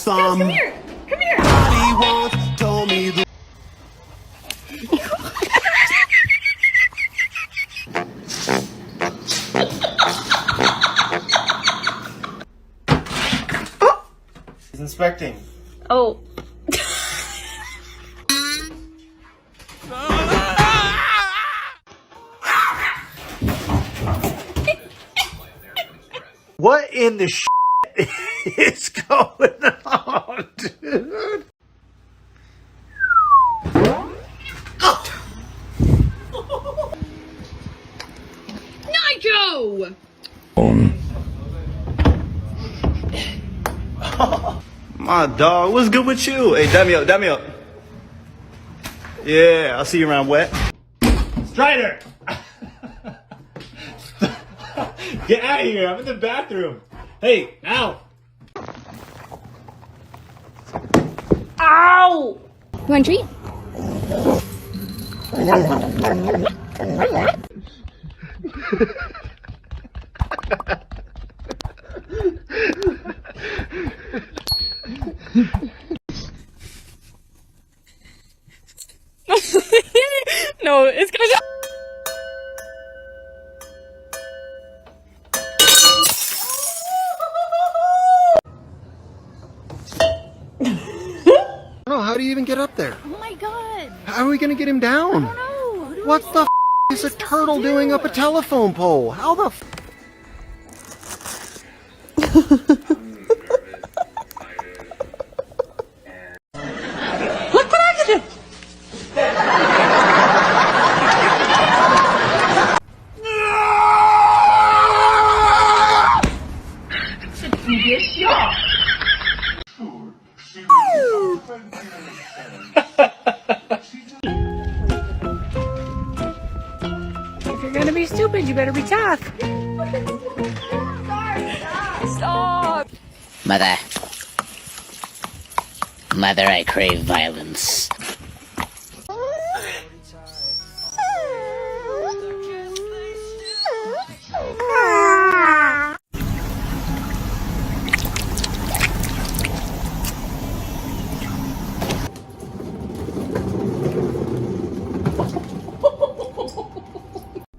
Come here. Come here. Once told me the He's inspecting. Oh. What in the shit is going on, dude? Nigel! My dog, what's good with you? Hey, dab me up, dab me up. Yeah, I'll see you around wet. Strider! Get out of here, I'm in the bathroom. Hey, ow! Ow! You want a treat? No, it's gonna go. No, how do you even get up there? Oh my god. How are we gonna get him down? I don't know. What the is a turtle doing up a telephone pole? How the Look what I can do. If you're gonna be stupid, you better be tough. Stop. Mother. Mother, I crave violence.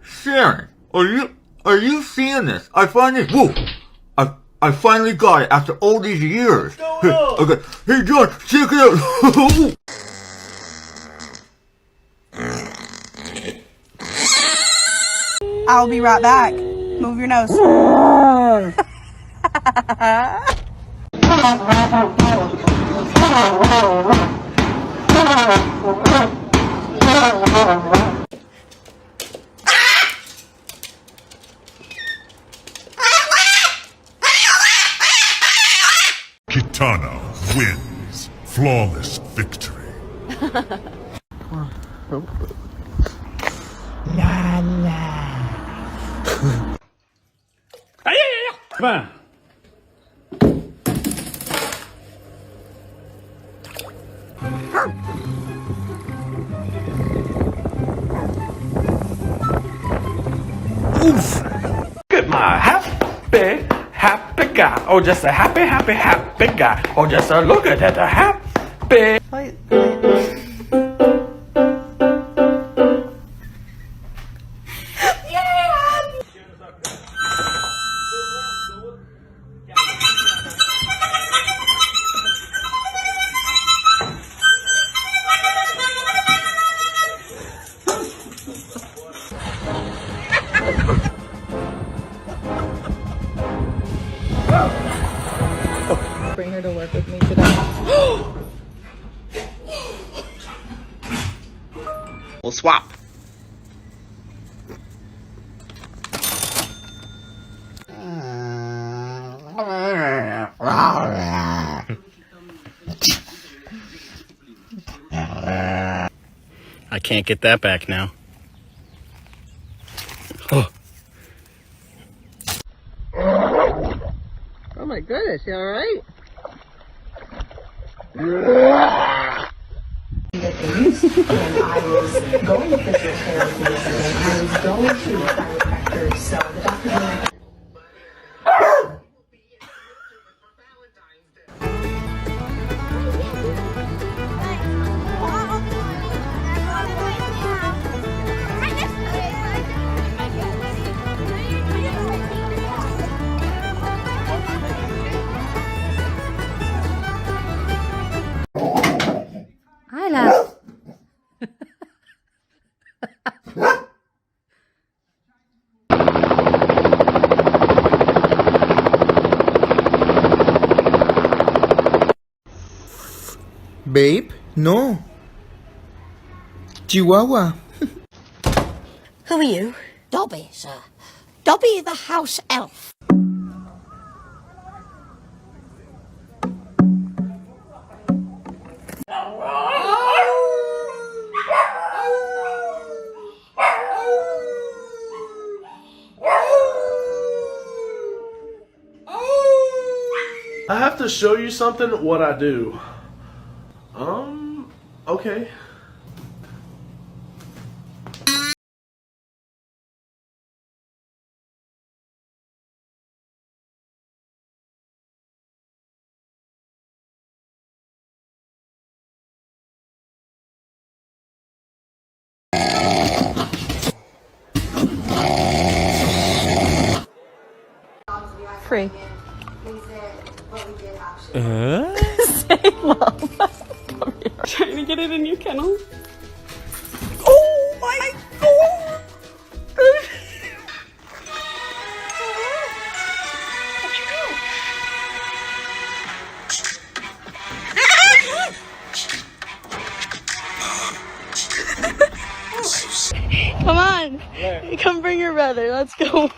Sharon, are you seeing this? I finally I finally got it after all these years. Okay. Hey John, check it out. I'll be right back. Move your nose. Kitana wins. Flawless victory. Come on. Look at my happy guy. Oh, just a happy guy. Oh, just a look at that happy. Bring her to work with me today. We'll swap. I can't get that back now. Oh. my goodness, you alright? Things, and I was going to physical therapy yesterday. I was going to a chiropractor, so the doctor was like, Hi, love. Babe, no. Chihuahua. Who are you? Dobby, sir. Dobby the house elf. I have to show you something, what I do. Okay. Free. Say love. Trying to get it in your kennel. Oh my god! Come on. Come bring your brother. Let's go.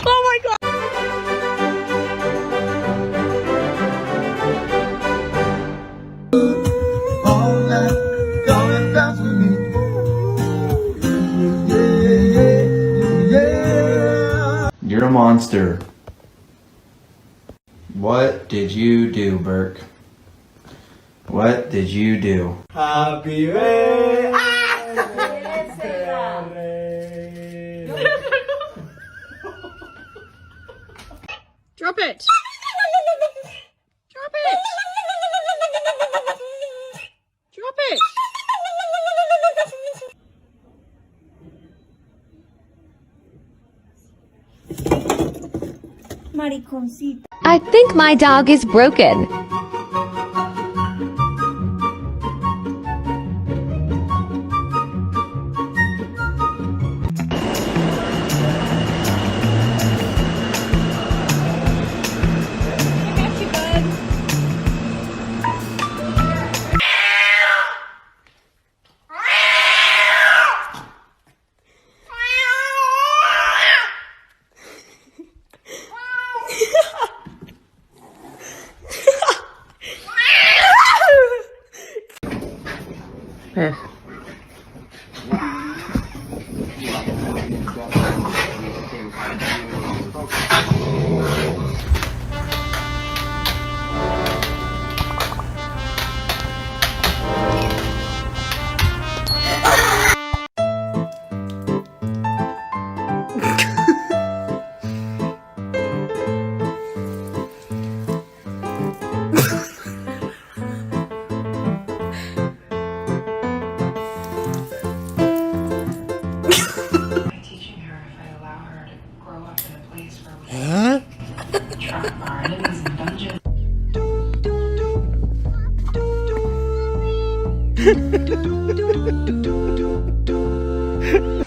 Oh my god. You're a monster. What did you do, Burke? What did you do? Happy birthday. Drop it. Drop it. Drop it. Mariconcita. I think my dog is broken.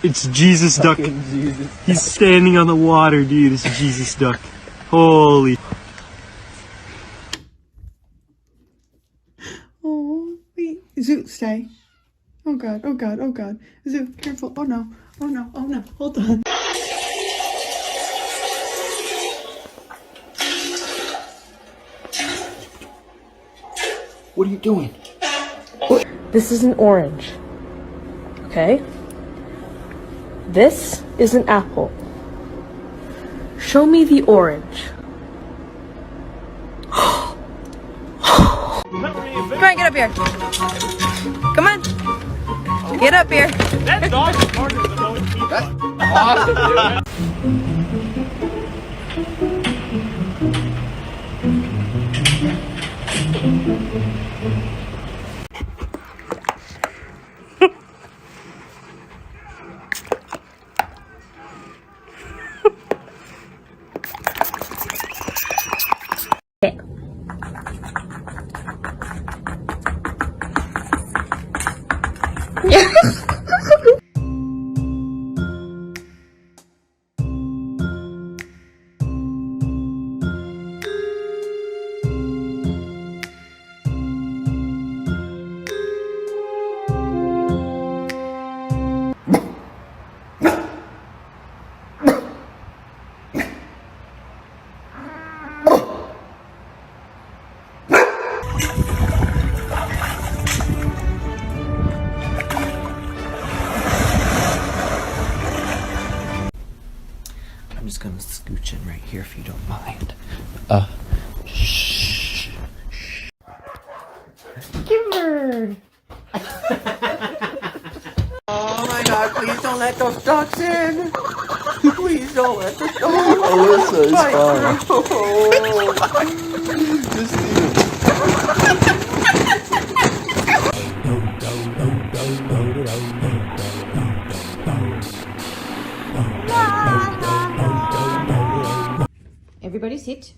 It's Jesus Duck. He's standing on the water, dude. It's Jesus Duck. Holy. Oh, wait. Zoo, stay. Oh god, oh god, oh god. Zoo, careful. Oh no, oh no, oh no. Hold on. What are you doing? This is an orange. Okay? This is an apple. Show me the orange. Come on, get up here. Come on. Get up here. That dog is harder than most people. That's awesome, I'm just gonna scooch in right here if you don't mind. Shh. Kimber. Oh my god, please don't let those ducks in. Please don't let the dogs. Alyssa is fine. Just leave it. Everybody sit.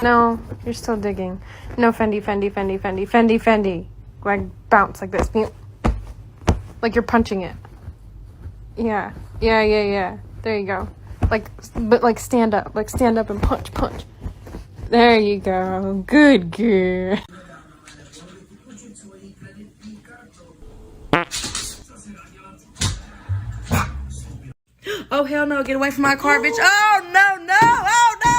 No, you're still digging. No, Fendi, Fendi, Fendi, Fendi, Fendi, Fendi. Like, bounce like this. Like you're punching it. Yeah. There you go. But like stand up. Like stand up and punch. There you go. Good girl. Oh, hell no. Get away from my car, bitch. Oh, no. Oh, no.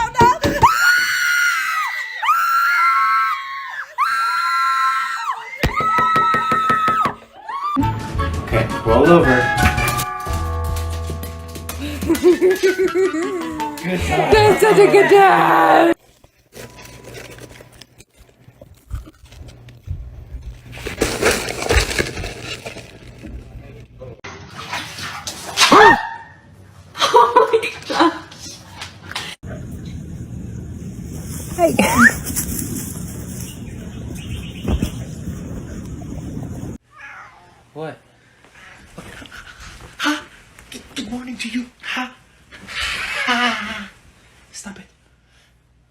Okay, roll over. Good job. That's such a good job. Oh, my gosh. Hey. What? Good morning to you. Ha. Ha. Stop it.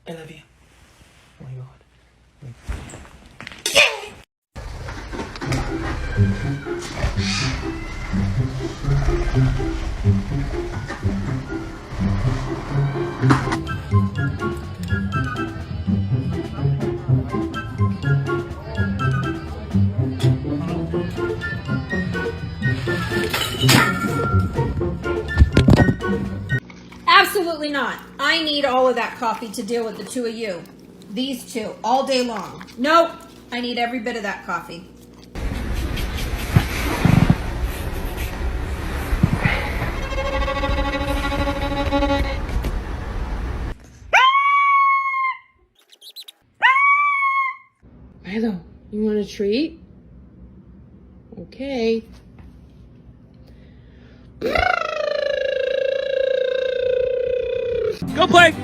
I love you. Oh my god. Absolutely not. I need all of that coffee to deal with the two of you. These two, all day long. Nope. I need every bit of that coffee. Milo, you want a treat? Okay. Go play!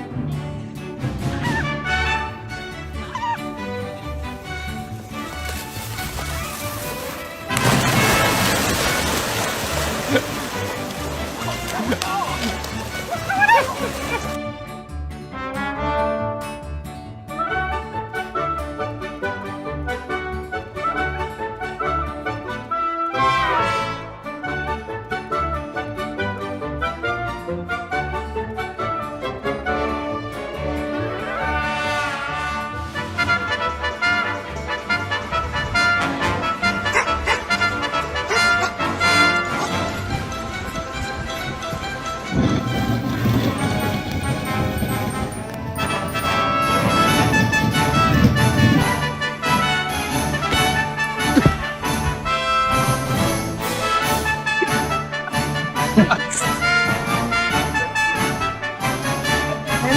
And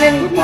then he